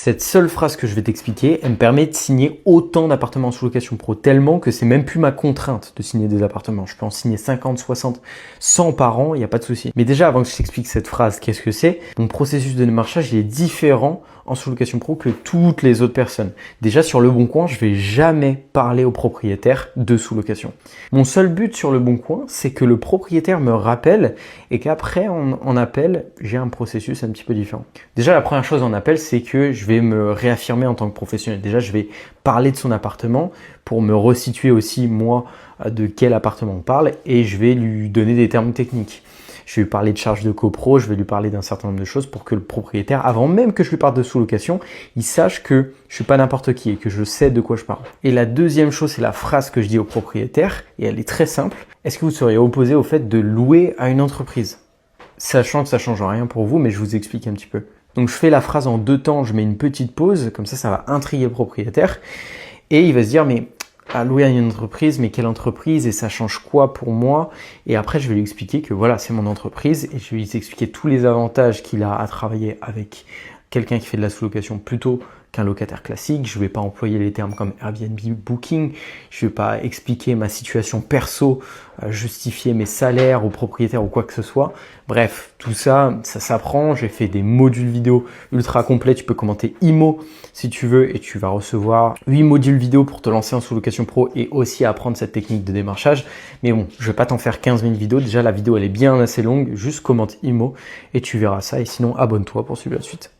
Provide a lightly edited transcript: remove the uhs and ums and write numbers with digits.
Cette seule phrase que je vais t'expliquer, elle me permet de signer autant d'appartements en sous-location pro, tellement que c'est même plus ma contrainte de signer des appartements. Je peux en signer 50, 60, 100 par an, il n'y a pas de souci. Mais déjà, avant que je t'explique cette phrase, qu'est-ce que c'est? Mon processus de démarchage il est différent en sous-location pro que toutes les autres personnes. Déjà, sur Le Bon Coin, je vais jamais parler au propriétaire de sous-location. Mon seul but sur Le Bon Coin, c'est que le propriétaire me rappelle et qu'après, en appel, j'ai un processus un petit peu différent. Déjà, la première chose en appel, c'est que je vais me réaffirmer en tant que professionnel. Déjà, je vais parler de son appartement pour me resituer aussi, moi, de quel appartement on parle et je vais lui donner des termes techniques. Je vais lui parler de charges de copro, je vais lui parler d'un certain nombre de choses pour que le propriétaire, avant même que je lui parle de sous-location, il sache que je suis pas n'importe qui et que je sais de quoi je parle. Et la deuxième chose, c'est la phrase que je dis au propriétaire et elle est très simple. Est-ce que vous seriez opposé au fait de louer à une entreprise? Sachant que ça change rien pour vous, mais je vous explique un petit peu. Donc je fais la phrase en deux temps, je mets une petite pause, comme ça va intriguer le propriétaire et il va se dire mais à louer à une entreprise, mais quelle entreprise et ça change quoi pour moi? Et après, je vais lui expliquer que voilà, c'est mon entreprise et je vais lui expliquer tous les avantages qu'il a à travailler avec quelqu'un qui fait de la sous-location plutôt qu'un locataire classique. Je ne vais pas employer les termes comme Airbnb Booking. Je ne vais pas expliquer ma situation perso, justifier mes salaires au propriétaire ou quoi que ce soit. Bref, tout ça, ça s'apprend. J'ai fait des modules vidéo ultra complets. Tu peux commenter IMO si tu veux et tu vas recevoir 8 modules vidéo pour te lancer en sous-location pro et aussi apprendre cette technique de démarchage. Mais bon, je ne vais pas t'en faire 15 000 vidéos. Déjà, la vidéo, elle est bien assez longue. Juste commente IMO et tu verras ça. Et sinon, abonne-toi pour suivre la suite.